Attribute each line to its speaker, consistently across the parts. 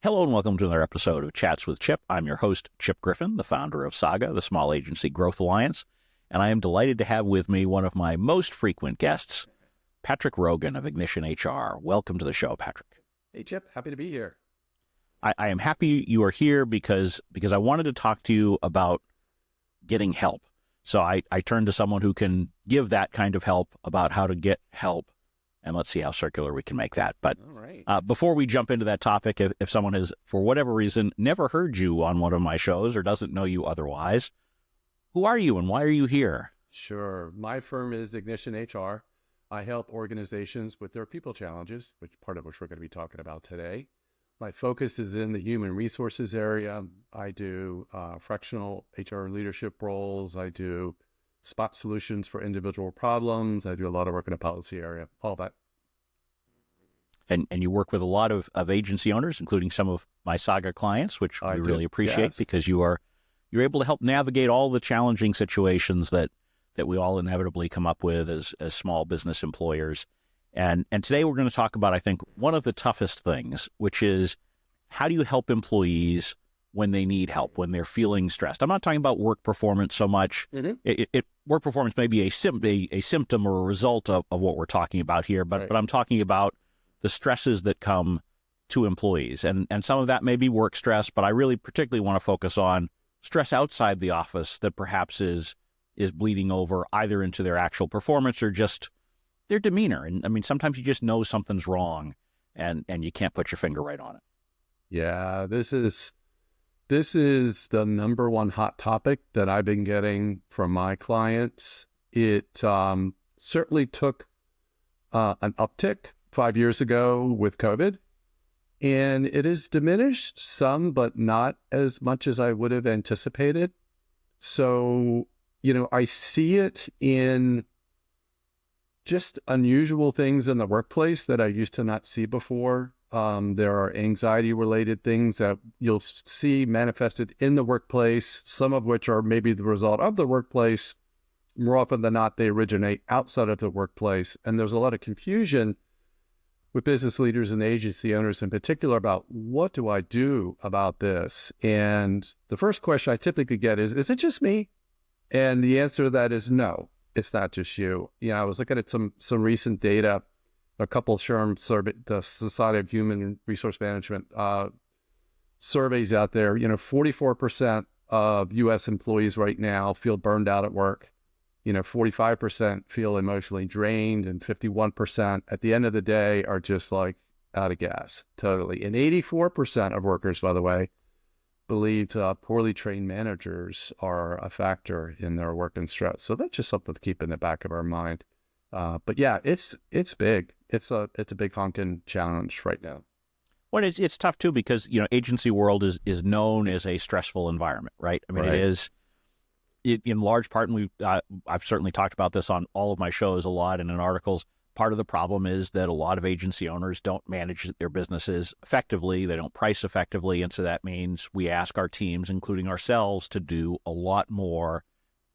Speaker 1: Hello and welcome to another episode of Chats with Chip. I'm your host, Chip Griffin, the founder of Saga, the Small Agency Growth Alliance, and I am delighted to have with me one of my most frequent guests, Patrick Rogan of IgnitionHR. Welcome to the show, Patrick.
Speaker 2: Hey, Chip. Happy to be here.
Speaker 1: I am happy you are here because I wanted to talk to you about getting help. So I turned to someone who can give that kind of help about how to get help, and let's see how circular we can make that. But
Speaker 2: All right.
Speaker 1: Before we jump into that topic, if someone has, for whatever reason, never heard you on one of my shows or doesn't know you otherwise, who are you and why are you here?
Speaker 2: Sure. My firm is IgnitionHR. I help organizations with their people challenges, which we're going to be talking about today. My focus is in the human resources area. I do fractional HR leadership roles. I do spot solutions for individual problems. I do a lot of work in the policy area, all that.
Speaker 1: And you work with a lot of agency owners, including some of my Saga clients, which we really appreciate,
Speaker 2: yes.
Speaker 1: because you're able to help navigate all the challenging situations that we all inevitably come up with as small business employers. And today we're going to talk about, I think, one of the toughest things, which is how do you help employees when they need help, when they're feeling stressed? I'm not talking about work performance so much.
Speaker 2: Mm-hmm.
Speaker 1: Work performance may be a symptom or a result of what we're talking about here, but I'm talking about the stresses that come to employees. And some of that may be work stress, but I really particularly want to focus on stress outside the office that perhaps is bleeding over either into their actual performance or just their demeanor. And I mean, sometimes you just know something's wrong and you can't put your finger right on it.
Speaker 2: Yeah, this is the number one hot topic that I've been getting from my clients. It certainly took an uptick 5 years ago with COVID, and it has diminished some, but not as much as I would have anticipated. So, I see it in just unusual things in the workplace that I used to not see before. There are anxiety-related things that you'll see manifested in the workplace, some of which are maybe the result of the workplace. More often than not, they originate outside of the workplace. And there's a lot of confusion with business leaders and agency owners in particular about what do I do about this? And the first question I typically get is it just me? And the answer to that is no, it's not just you. I was looking at some recent data, a couple of SHRM survey, the Society of Human Resource Management surveys out there. 44% of U.S. employees right now feel burned out at work. 45% feel emotionally drained, and 51% at the end of the day are just like out of gas, totally. And 84% of workers, by the way, believed poorly trained managers are a factor in their work and stress. So that's just something to keep in the back of our mind. But yeah, it's big. It's a big honking challenge right now.
Speaker 1: Well, it's tough too because agency world is known as a stressful environment, right? I mean,
Speaker 2: Right.
Speaker 1: It is in large part, and I've certainly talked about this on all of my shows a lot and in articles. Part of the problem is that a lot of agency owners don't manage their businesses effectively. They don't price effectively. And so that means we ask our teams, including ourselves, to do a lot more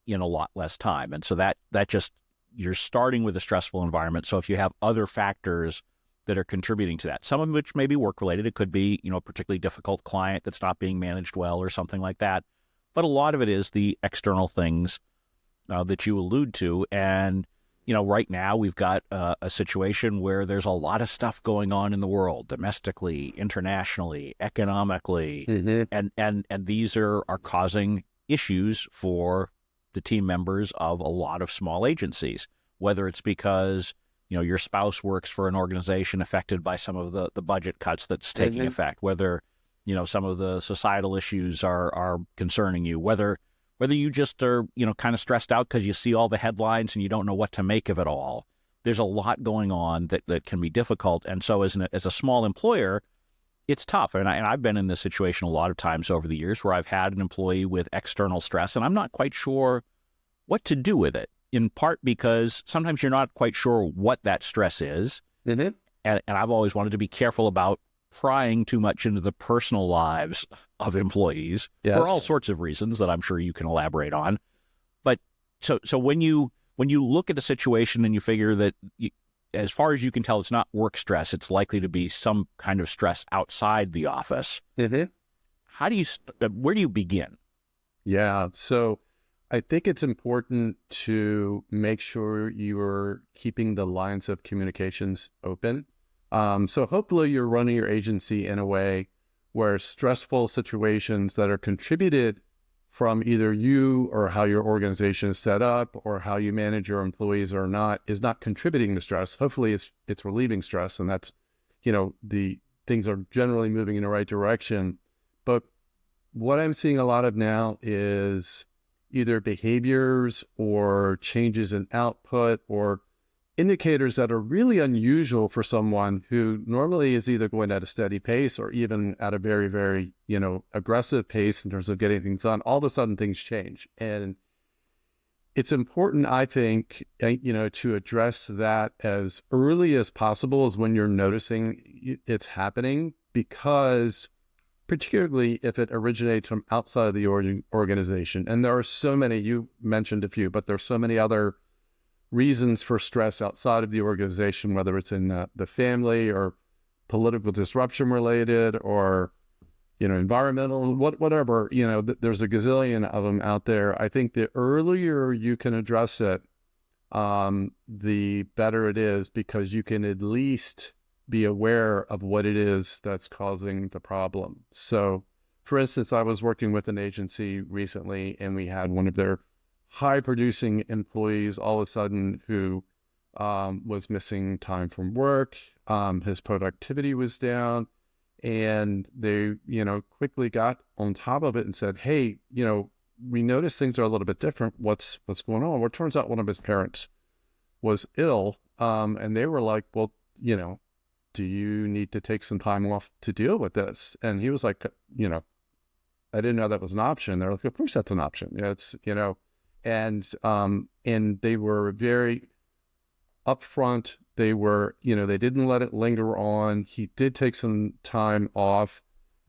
Speaker 1: in a lot less time. And so that just, you're starting with a stressful environment. So if you have other factors that are contributing to that, some of which may be work related, it could be, a particularly difficult client that's not being managed well or something like that. But a lot of it is the external things that you allude to. And right now we've got a situation where there's a lot of stuff going on in the world, domestically, internationally, economically, and these are causing issues for the team members of a lot of small agencies, whether it's because your spouse works for an organization affected by some of the budget cuts that's taking effect, whether some of the societal issues are concerning you, whether you just are, kind of stressed out because you see all the headlines and you don't know what to make of it all. There's a lot going on that can be difficult. And so as a small employer, it's tough. And I've been in this situation a lot of times over the years where I've had an employee with external stress and I'm not quite sure what to do with it, in part because sometimes you're not quite sure what that stress is. And I've always wanted to be careful about prying too much into the personal lives of employees for all sorts of reasons that I'm sure you can elaborate on. But so when you look at a situation and you figure that as far as you can tell, it's not work stress. It's likely to be some kind of stress outside the office.
Speaker 2: Mm-hmm.
Speaker 1: Where do you begin?
Speaker 2: Yeah. So I think it's important to make sure you're keeping the lines of communications open. So hopefully you're running your agency in a way where stressful situations that are contributed from either you or how your organization is set up or how you manage your employees or not is not contributing to stress. Hopefully it's relieving stress, and that's, the things are generally moving in the right direction. But what I'm seeing a lot of now is either behaviors or changes in output or indicators that are really unusual for someone who normally is either going at a steady pace or even at a very, very, aggressive pace in terms of getting things done. All of a sudden things change. And it's important, I think, to address that as early as possible as when you're noticing it's happening, because particularly if it originates from outside of the organization. And there are so many, you mentioned a few, but there's so many other reasons for stress outside of the organization, whether it's in the family or political disruption related or, environmental, whatever, there's a gazillion of them out there. I think the earlier you can address it, the better it is, because you can at least be aware of what it is that's causing the problem. So, for instance, I was working with an agency recently, and we had one of their high-producing employees all of a sudden who was missing time from work. His productivity was down, and they, quickly got on top of it and said, "Hey, we noticed things are a little bit different. What's going on?" Well, it turns out one of his parents was ill, and they were like, "Well, do you need to take some time off to deal with this?" And he was like, "I didn't know that was an option." They're like, "Of course that's an option. Yeah, it's, and they were very upfront. They were, they didn't let it linger on. He did take some time off.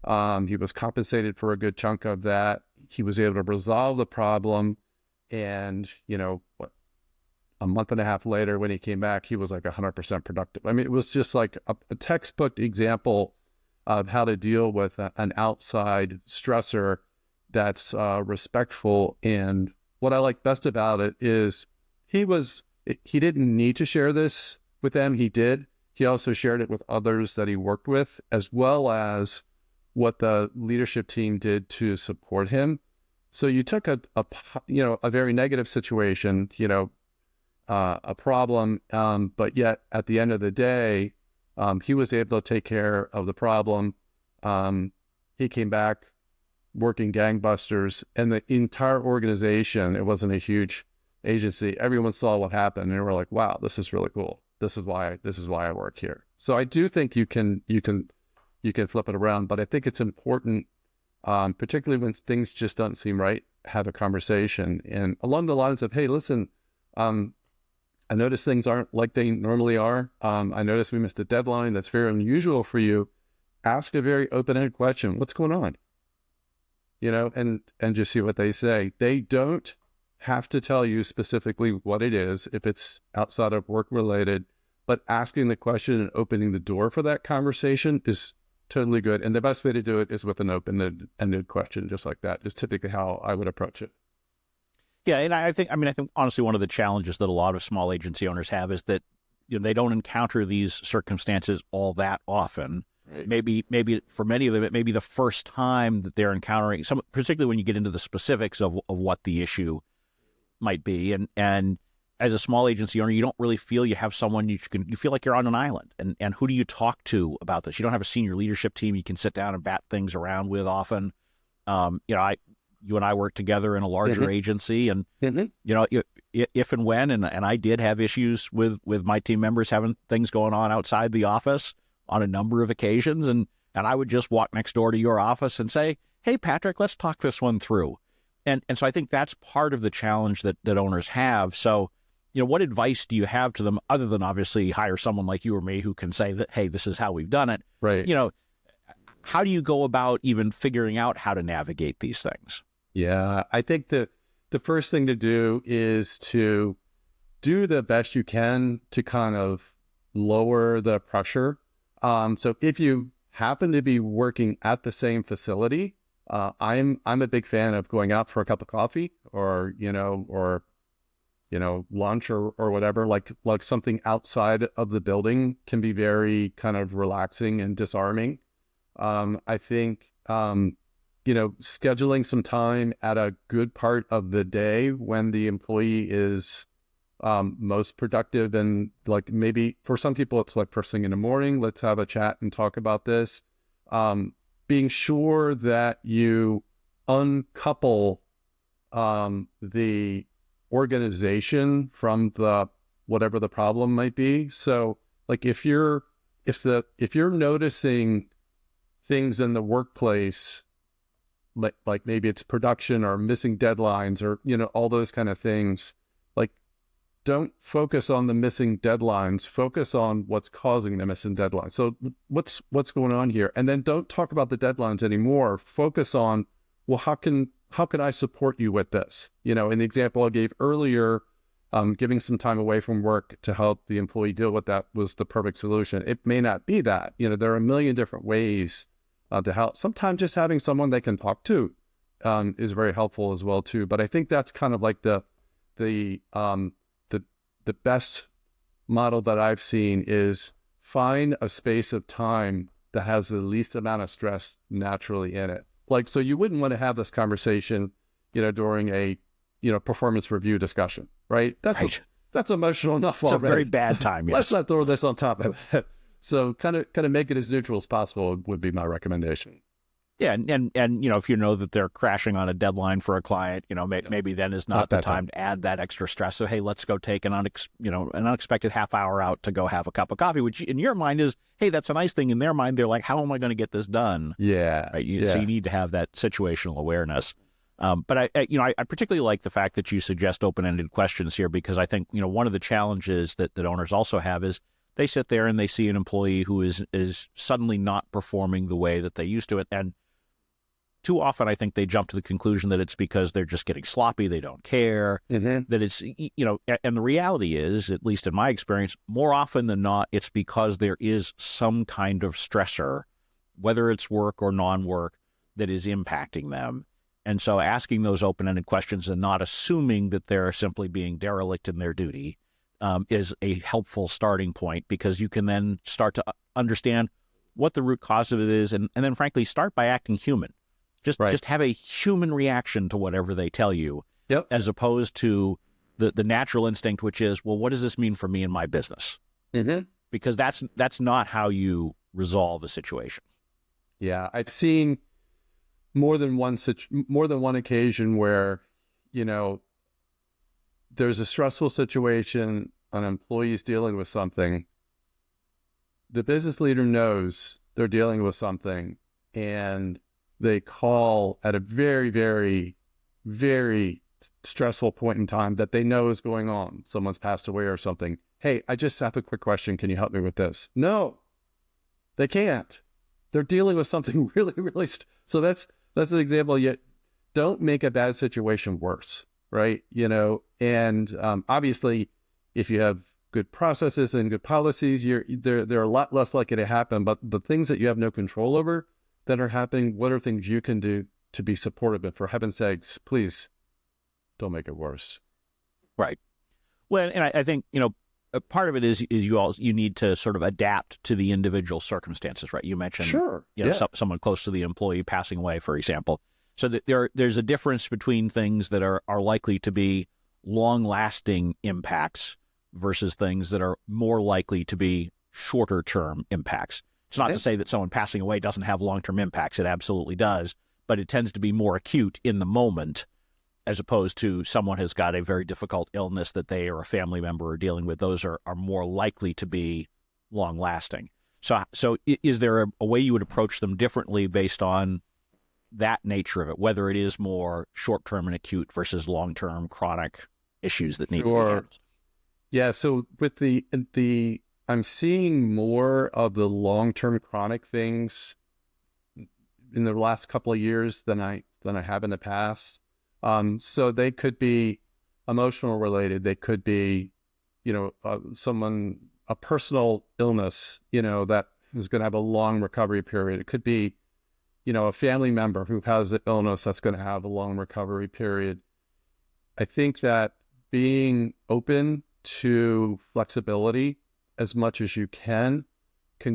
Speaker 2: He was compensated for a good chunk of that. He was able to resolve the problem. And, a month and a half later, when he came back, he was like 100% productive. I mean, it was just like a textbook example of how to deal with an outside stressor that's respectful. And what I like best about it is he didn't need to share this with them. He did. He also shared it with others that he worked with, as well as what the leadership team did to support him. So you took a very negative situation, a problem, but yet at the end of the day, he was able to take care of the problem. He came back working gangbusters, and the entire organization, it wasn't a huge agency, everyone saw what happened and they were like, "Wow, this is really cool. This is why I work here." So I do think you can flip it around, but I think it's important, particularly when things just don't seem right, have a conversation and along the lines of, "Hey, listen, I notice things aren't like they normally are. I notice we missed a deadline. That's very unusual for you." Ask a very open-ended question. "What's going on?" And just see what they say. They don't have to tell you specifically what it is if it's outside of work related, but asking the question and opening the door for that conversation is totally good. And the best way to do it is with an open-ended question, just like that. Is typically how I would approach it.
Speaker 1: Yeah, and I think honestly, one of the challenges that a lot of small agency owners have is that they don't encounter these circumstances all that often. Right. Maybe for many of them, it may be the first time that they're encountering some, particularly when you get into the specifics of what the issue might be. And as a small agency owner, you don't really feel you have someone you feel like you're on an island. And who do you talk to about this? You don't have a senior leadership team you can sit down and bat things around with often. You and I work together in a larger agency, and if and when, and I did have issues with my team members having things going on outside the office on a number of occasions, and I would just walk next door to your office and say, "Hey, Patrick, let's talk this one through." And so I think that's part of the challenge that owners have. So, what advice do you have to them other than obviously hire someone like you or me who can say that, "Hey, this is how we've done it."
Speaker 2: Right.
Speaker 1: How do you go about even figuring out how to navigate these things?
Speaker 2: Yeah, I think the first thing to do is to do the best you can to kind of lower the pressure. So if you happen to be working at the same facility, I'm a big fan of going out for a cup of coffee or lunch or whatever, like something outside of the building can be very kind of relaxing and disarming. I think, scheduling some time at a good part of the day when the employee is most productive, and like maybe for some people, it's like first thing in the morning, let's have a chat and talk about this. Being sure that you uncouple the organization from the whatever the problem might be. So like if you're noticing things in the workplace, like maybe it's production or missing deadlines or all those kind of things, like don't focus on the missing deadlines, focus on what's causing the missing deadlines. So what's going on here? And then don't talk about the deadlines anymore. Focus on, well, how can I support you with this? In the example I gave earlier, giving some time away from work to help the employee deal with that was the perfect solution. It may not be that. There are a million different ways to help. Sometimes just having someone they can talk to is very helpful as well too. But I think that's kind of like the best model that I've seen is find a space of time that has the least amount of stress naturally in it. Like, so you wouldn't want to have this conversation, during a, performance review discussion, right? That's emotional enough already.
Speaker 1: It's a very bad time, yes.
Speaker 2: Let's not throw this on top of it. So kind of make it as neutral as possible would be my recommendation.
Speaker 1: Yeah, and if you know that they're crashing on a deadline for a client, maybe then is not the time to add that extra stress. So hey, let's go take an unexpected half hour out to go have a cup of coffee, which in your mind is, hey, that's a nice thing. In their mind, they're like, how am I going to get this done?
Speaker 2: Yeah,
Speaker 1: right. So you need to have that situational awareness. But I particularly like the fact that you suggest open-ended questions here, because I think one of the challenges that owners also have is they sit there and they see an employee who is suddenly not performing the way that they used to, and too often, I think they jump to the conclusion that it's because they're just getting sloppy, they don't care, that it's, and the reality is, at least in my experience, more often than not, it's because there is some kind of stressor, whether it's work or non-work, that is impacting them. And so asking those open-ended questions and not assuming that they're simply being derelict in their duty is a helpful starting point, because you can then start to understand what the root cause of it is, and then frankly, start by acting human. Just have a human reaction to whatever they tell you, as opposed to the natural instinct, which is, well, what does this mean for me and my business? Because that's not how you resolve a situation.
Speaker 2: Yeah, I've seen more than one occasion where, there's a stressful situation, an employee is dealing with something. The business leader knows they're dealing with something, and they call at a very, very, very stressful point in time that they know is going on. Someone's passed away or something. Hey, I just have a quick question. Can you help me with this? No, they can't. They're dealing with something really, really. So that's an example. Yet, don't make a bad situation worse, right? And obviously, if you have good processes and good policies, they're a lot less likely to happen. But the things that you have no control over that are happening, what are things you can do to be supportive? And for heaven's sakes, please don't make it worse.
Speaker 1: Right. Well, and I think, part of it is you need to sort of adapt to the individual circumstances, right? You mentioned, someone close to the employee passing away, for example. So that there's a difference between things that are likely to be long-lasting impacts versus things that are more likely to be shorter-term impacts. It's not to say that someone passing away doesn't have long-term impacts. It absolutely does, but it tends to be more acute in the moment, as opposed to someone has got a very difficult illness that they or a family member are dealing with. Those are more likely to be long-lasting. So is there a way you would approach them differently based on that nature of it, whether it is more short-term and acute versus long-term chronic issues that need to be handled?
Speaker 2: Yeah, so with the I'm seeing more of the long-term chronic things in the last couple of years than I have in the past. So they could be emotional related. They could be, someone a personal illness, that is going to have a long recovery period. It could be, a family member who has an illness that's going to have a long recovery period. I think that being open to flexibility as much as you can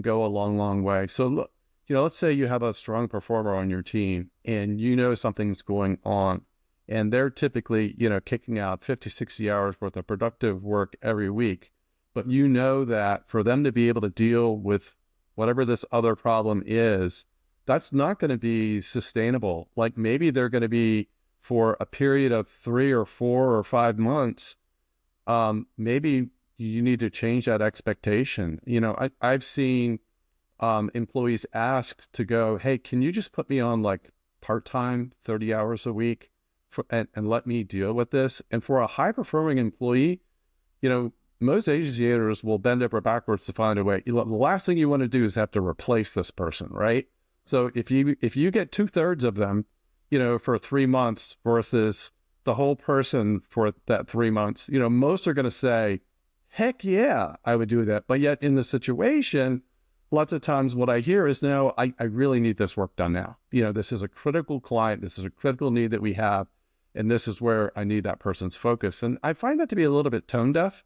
Speaker 2: go a long, long way. So look, let's say you have a strong performer on your team and something's going on, and they're typically, kicking out 50, 60 hours worth of productive work every week. But that for them to be able to deal with whatever this other problem is, that's not going to be sustainable. Like maybe they're going to be for a period of 3 or 4 or 5 months. Maybe you need to change that expectation. I've seen employees ask to go, hey, can you just put me on like part-time, 30 hours a week and let me deal with this? And for a high-performing employee, most agency owners will bend over backwards to find a way. The last thing you want to do is have to replace this person, right? So if you get 2/3 of them, for 3 months versus the whole person for that 3 months, most are going to say, heck yeah, I would do that. But yet in the situation, lots of times what I hear is, no, I really need this work done now. This is a critical client. This is a critical need that we have. And this is where I need that person's focus. And I find that to be a little bit tone deaf,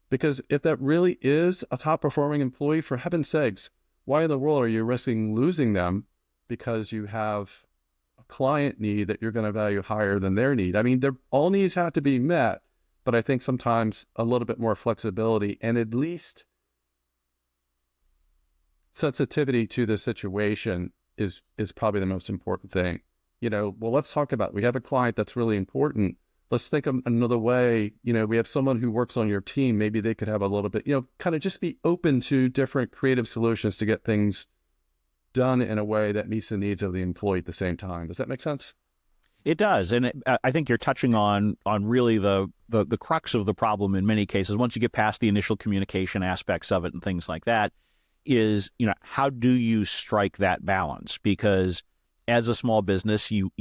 Speaker 2: because if that really is a top performing employee, for heaven's sakes, why in the world are you risking losing them because you have a client need that you're going to value higher than their need? I mean, all needs have to be met, but I think sometimes a little bit more flexibility and at least sensitivity to the situation is probably the most important thing. Well, let's talk about, we have a client that's really important. Let's think of another way. We have someone who works on your team. Maybe they could have a little bit, kind of just be open to different creative solutions to get things done in a way that meets the needs of the employee at the same time. Does that make sense?
Speaker 1: It does. And I think you're touching on really the crux of the problem in many cases. Once you get past the initial communication aspects of it and things like that, is, how do you strike that balance? Because as a small business, you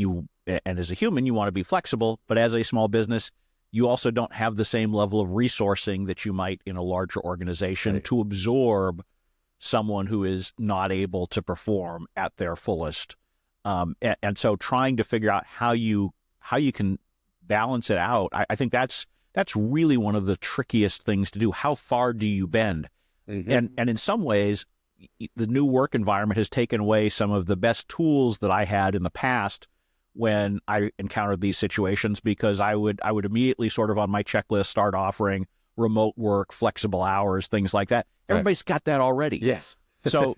Speaker 1: and as a human, you want to be flexible, but as a small business, you also don't have the same level of resourcing that you might in a larger organization to absorb someone who is not able to perform at their fullest. And so trying to figure out how you can balance it out, I think that's really one of the trickiest things to do. How far do you bend? Mm-hmm. And in some ways, the new work environment has taken away some of the best tools that I had in the past when I encountered these situations, because I would immediately sort of on my checklist start offering remote work, flexible hours, things like that. Everybody's got that already.
Speaker 2: Yeah.
Speaker 1: so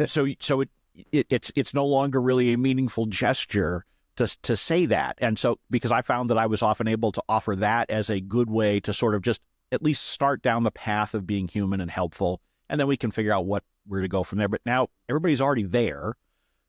Speaker 1: it's no longer really a meaningful gesture to say that. And so, because I found that I was often able to offer that as a good way to sort of just at least start down the path of being human and helpful, and then we can figure out where to go from there. But now everybody's already there,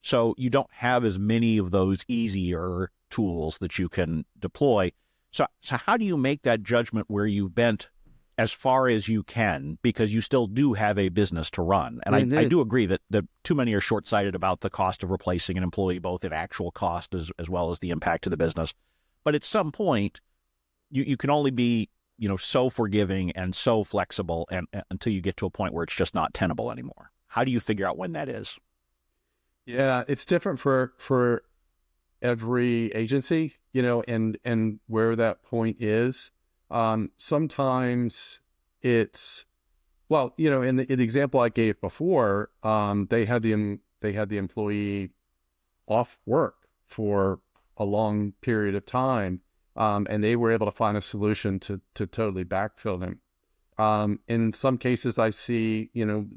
Speaker 1: so you don't have as many of those easier tools that you can deploy. So how do you make that judgment where you've bent as far as you can, because you still do have a business to run? And I do agree that too many are short-sighted about the cost of replacing an employee, both in actual cost as well as the impact to the business. But at some point, you can only be so forgiving and so flexible and until you get to a point where it's just not tenable anymore. How do you figure out when that is?
Speaker 2: Yeah, it's different for every agency, and where that point is. Sometimes it's, well, in the example I gave before, they had the employee off work for a long period of time, and they were able to find a solution to totally backfill him. In some cases, I see,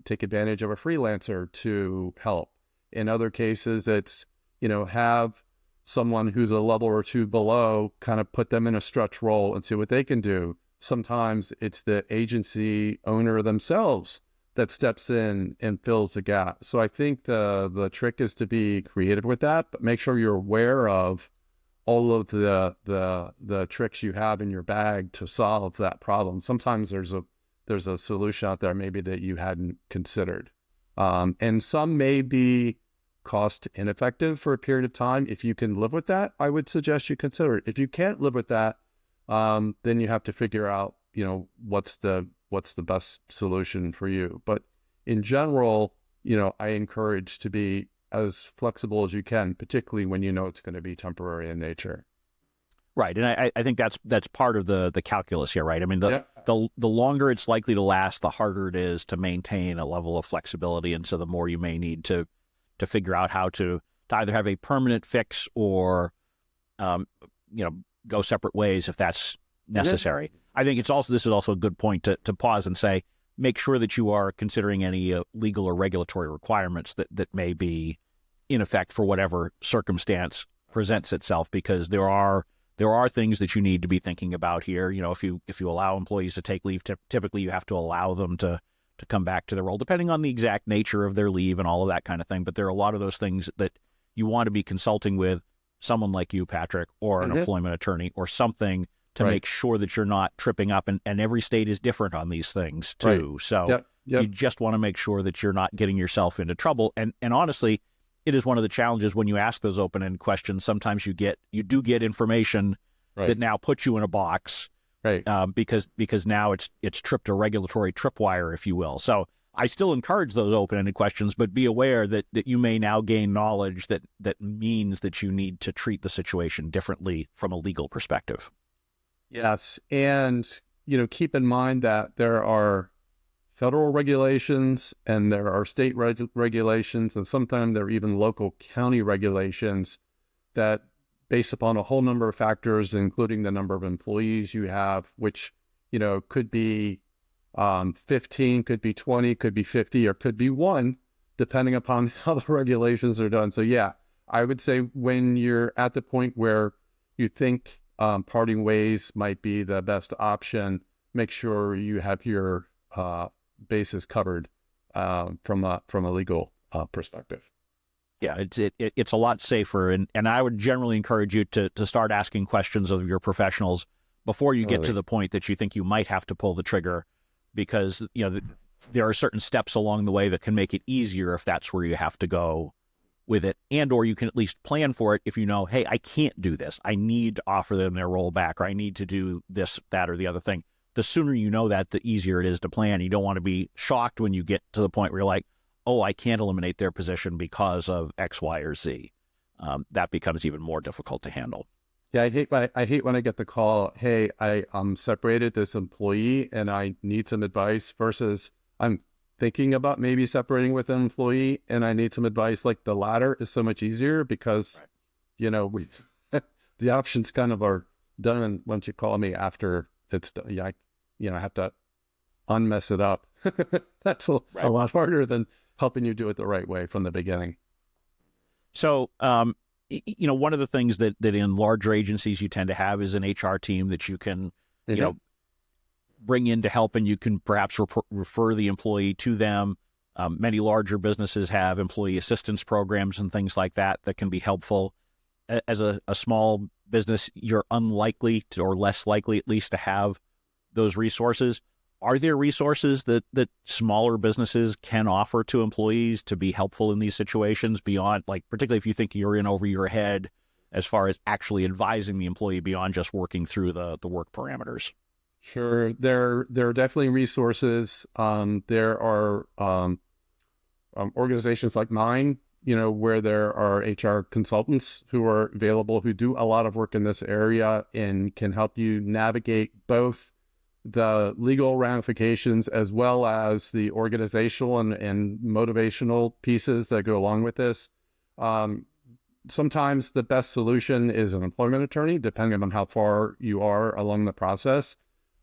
Speaker 2: take advantage of a freelancer to help. In other cases, it's, have someone who's a level or two below, kind of put them in a stretch role and see what they can do. Sometimes it's the agency owner themselves that steps in and fills the gap. So I think the trick is to be creative with that, but make sure you're aware of all of the tricks you have in your bag to solve that problem. Sometimes there's a solution out there maybe that you hadn't considered. And some may be cost ineffective for a period of time. If you can live with that, I would suggest you consider it. If you can't live with that, then you have to figure out, what's the what's the best solution for you. But in general, I encourage to be as flexible as you can, particularly when you know it's going to be temporary in nature.
Speaker 1: Right, and I think that's part of the calculus here, right? I mean,
Speaker 2: Yeah.
Speaker 1: the longer it's likely to last, the harder it is to maintain a level of flexibility, and so the more you may need to figure out how to either have a permanent fix or go separate ways if that's necessary.
Speaker 2: Yeah.
Speaker 1: I think this is also a good point to pause and say, make sure that you are considering any legal or regulatory requirements that may be in effect for whatever circumstance presents itself, because there are things that you need to be thinking about here. If you allow employees to take leave, typically you have to allow them to come back to their role, depending on the exact nature of their leave and all of that kind of thing. But there are a lot of those things that you want to be consulting with someone like you, Patrick, or an employment attorney or something to make sure that you're not tripping up. And every state is different on these things too. Right. So you just want to make sure that you're not getting yourself into trouble. And honestly, it is one of the challenges when you ask those open-ended questions. Sometimes you do get information that now puts you in a box, because now it's tripped a regulatory tripwire, if you will. So I still encourage those open-ended questions, but be aware that you may now gain knowledge that means that you need to treat the situation differently from a legal perspective.
Speaker 2: Yes, and keep in mind that there are federal regulations and there are state regulations, and sometimes there are even local county regulations that, based upon a whole number of factors, including the number of employees you have, which could be 15, could be 20, could be 50, or could be 1, depending upon how the regulations are done. So yeah, I would say when you're at the point where you think parting ways might be the best option, make sure you have your bases covered from a legal perspective.
Speaker 1: Yeah, it's a lot safer, and I would generally encourage you to start asking questions of your professionals before you get to the point that you think you might have to pull the trigger, because there are certain steps along the way that can make it easier if that's where you have to go with it, and or you can at least plan for it if you know, hey, I can't do this. I need to offer them their rollback, or I need to do this, that, or the other thing. The sooner you know that, the easier it is to plan. You don't want to be shocked when you get to the point where you're like, oh, I can't eliminate their position because of X, Y, or Z. That becomes even more difficult to handle.
Speaker 2: Yeah, I hate when I get the call, hey, I separated this employee and I need some advice, versus I'm thinking about maybe separating with an employee and I need some advice. Like, the latter is so much easier because, we the options kind of are done once you call me after it's done. I have to unmess it up. That's a lot harder than helping you do it the right way from the beginning.
Speaker 1: So, one of the things that in larger agencies you tend to have is an HR team that you can, bring in to help, and you can perhaps refer the employee to them. Many larger businesses have employee assistance programs and things like that can be helpful. As a small business, you're unlikely to, or less likely at least, to have those resources. Are there resources that smaller businesses can offer to employees to be helpful in these situations beyond, like, particularly if you think you're in over your head as far as actually advising the employee beyond just working through the work parameters?
Speaker 2: Sure. There are definitely resources. There are organizations like mine, where there are HR consultants who are available, who do a lot of work in this area and can help you navigate both the legal ramifications as well as the organizational and motivational pieces that go along with this. Sometimes the best solution is an employment attorney, depending on how far you are along the process.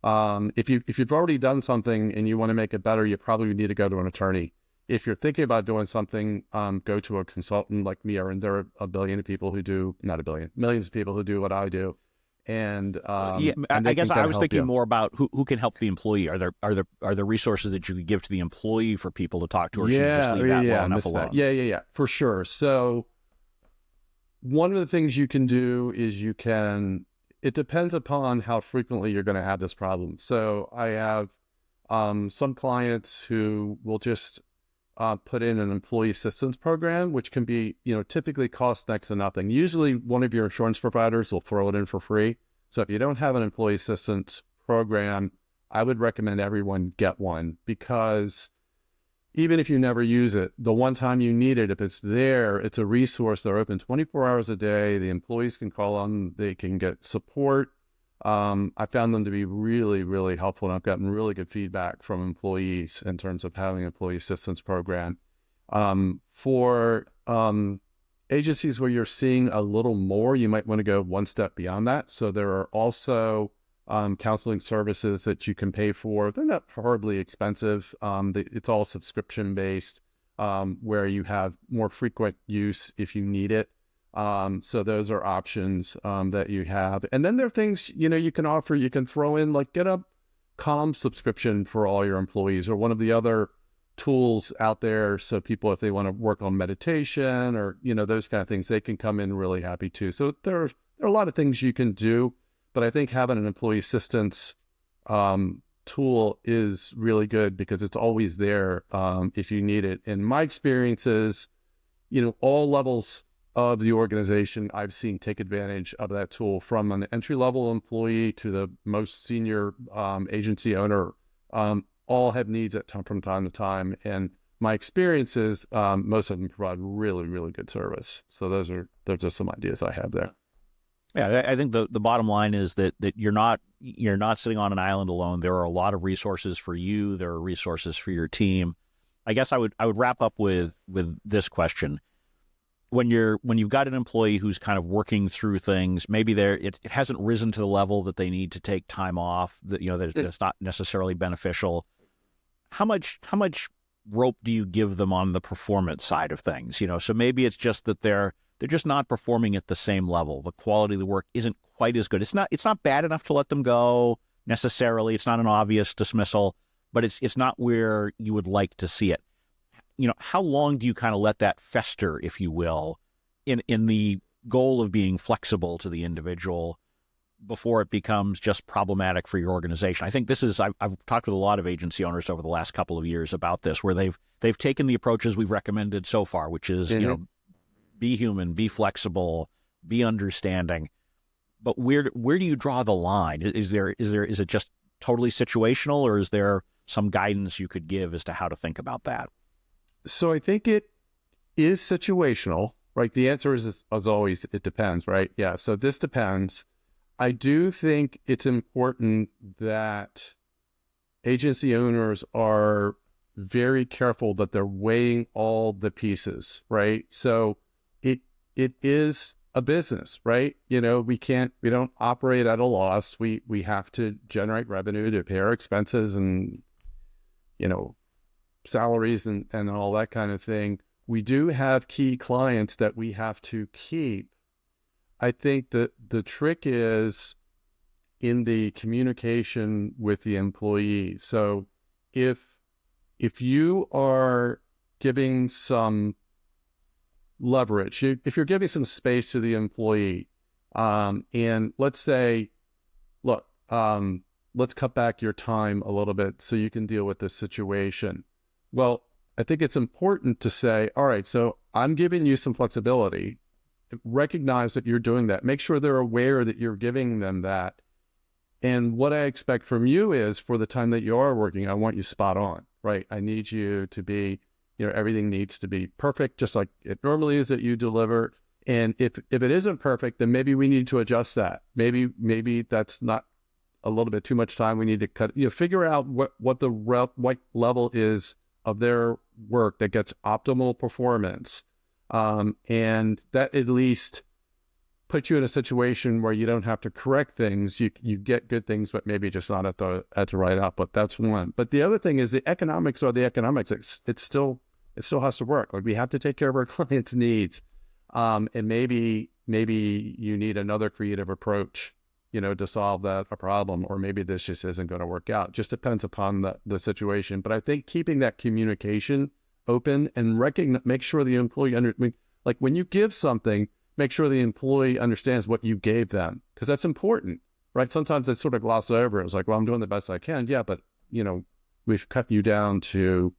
Speaker 2: If you've already done something and you want to make it better, you probably need to go to an attorney. If you're thinking about doing something, go to a consultant like me, and there are millions of people who do what I do. And
Speaker 1: I guess I was thinking more about who can help the employee. Are there resources that you could give to the employee for people to talk to, or should you just leave that well enough alone?
Speaker 2: Yeah, for sure. So one of the things you can do is it depends upon how frequently you're going to have this problem. So I have some clients who will just put in an employee assistance program, which can be, typically cost next to nothing. Usually one of your insurance providers will throw it in for free. So if you don't have an employee assistance program, I would recommend everyone get one, because even if you never use it, the one time you need it, if it's there, it's a resource. They're open 24 hours a day. The employees can call on, they can get support. I found them to be really, really helpful, and I've gotten really good feedback from employees in terms of having an employee assistance program. For agencies where you're seeing a little more, you might want to go one step beyond that. So there are also counseling services that you can pay for. They're not horribly expensive. It's all subscription based, where you have more frequent use if you need it. So those are options that you have. And then there are things, you can offer. You can throw in, like, get a Calm subscription for all your employees, or one of the other tools out there. So people, if they want to work on meditation or, those kind of things, they can come in really happy too. So there are a lot of things you can do, but I think having an employee assistance tool is really good, because it's always there if you need it. And my experiences, all levels of the organization I've seen take advantage of that tool, from an entry-level employee to the most senior agency owner. All have needs from time to time. And my experience is most of them provide really, really good service. So those are just some ideas I have there.
Speaker 1: Yeah, I think the bottom line is that you're not sitting on an island alone. There are a lot of resources for you. There are resources for your team. I guess I would wrap up with this question. When you've got an employee who's kind of working through things, maybe it hasn't risen to the level that they need to take time off, that that's not necessarily beneficial. How much rope do you give them on the performance side of things? So maybe it's just that they're just not performing at the same level. The quality of the work isn't quite as good. It's not bad enough to let them go necessarily. It's not an obvious dismissal, but it's not where you would like to see it. How long do you kind of let that fester, if you will, in the goal of being flexible to the individual before it becomes just problematic for your organization? I think I've talked with a lot of agency owners over the last couple of years about this, where they've taken the approaches we've recommended so far, which is, be human, be flexible, be understanding. But where do you draw the line? Is it just totally situational, or is there some guidance you could give as to how to think about that?
Speaker 2: So I think it is situational, right? The answer is, as always, it depends, right? Yeah. So this depends. I do think it's important that agency owners are very careful that they're weighing all the pieces, right? So it is a business, right? We don't operate at a loss. We have to generate revenue to pay our expenses and, salaries and all that kind of thing. We do have key clients that we have to keep. I think that the trick is in the communication with the employee. So if you are giving some leverage, if you're giving some space to the employee, and let's say, look, let's cut back your time a little bit so you can deal with this situation. Well, I think it's important to say, all right, so I'm giving you some flexibility. Recognize that you're doing that. Make sure they're aware that you're giving them that. And what I expect from you is, for the time that you are working, I want you spot on, right? I need you to be, everything needs to be perfect, just like it normally is that you deliver. And if it isn't perfect, then maybe we need to adjust that. Maybe that's not a little bit too much time. We need to cut, figure out what the right level is of their work that gets optimal performance. And that at least puts you in a situation where you don't have to correct things. You get good things, but maybe just not at the right output. That's one. But the other thing is, the economics are the economics. It still has to work. Like, we have to take care of our clients' needs. And maybe you need another creative approach, to solve a problem, or maybe this just isn't going to work out. Just depends upon the situation. But I think keeping that communication open and make sure the employee like, when you give something, make sure the employee understands what you gave them, because that's important, right? Sometimes it's sort of glossed over. It's like, well, I'm doing the best I can. Yeah, but we've cut you down to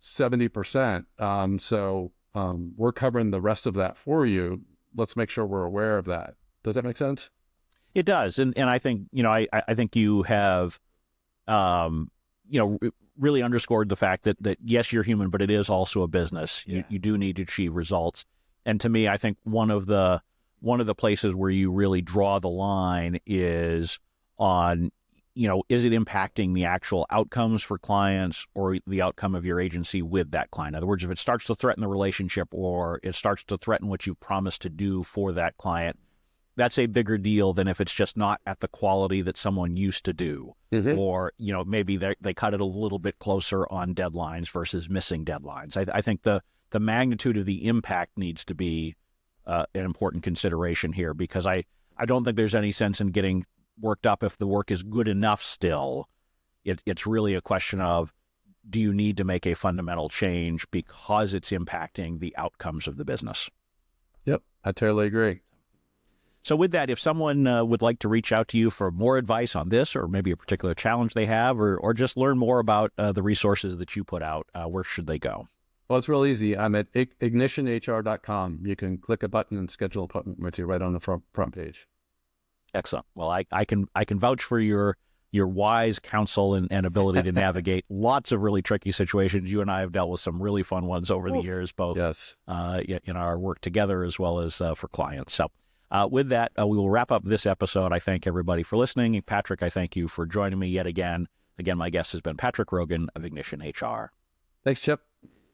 Speaker 2: 70%. So we're covering the rest of that for you. Let's make sure we're aware of that. Does that make sense?
Speaker 1: It does, and I think I think you have really underscored the fact that yes, you're human, but it is also a business.
Speaker 2: Yeah.
Speaker 1: You do need to achieve results, and to me, I think one of the places where you really draw the line is on, is it impacting the actual outcomes for clients or the outcome of your agency with that client? In other words, if it starts to threaten the relationship or it starts to threaten what you promised to do for that client, that's a bigger deal than if it's just not at the quality that someone used to do.
Speaker 2: Mm-hmm.
Speaker 1: Or, maybe they cut it a little bit closer on deadlines versus missing deadlines. I think the magnitude of the impact needs to be an important consideration here, because I don't think there's any sense in getting worked up if the work is good enough still. It's really a question of, do you need to make a fundamental change because it's impacting the outcomes of the business?
Speaker 2: Yep, I totally agree.
Speaker 1: So with that, if someone would like to reach out to you for more advice on this, or maybe a particular challenge they have, or just learn more about the resources that you put out, where should they go?
Speaker 2: Well, it's real easy. I'm at IgnitionHR.com. You can click a button and schedule an appointment with you right on the front page.
Speaker 1: Excellent. Well, I can vouch for your wise counsel and ability to navigate lots of really tricky situations. You and I have dealt with some really fun ones over the years, both
Speaker 2: Yes.
Speaker 1: In our work together as well as for clients. So with that, we will wrap up this episode. I thank everybody for listening. Patrick, I thank you for joining me yet again. Again, my guest has been Patrick Rogan of IgnitionHR.
Speaker 2: Thanks, Chip.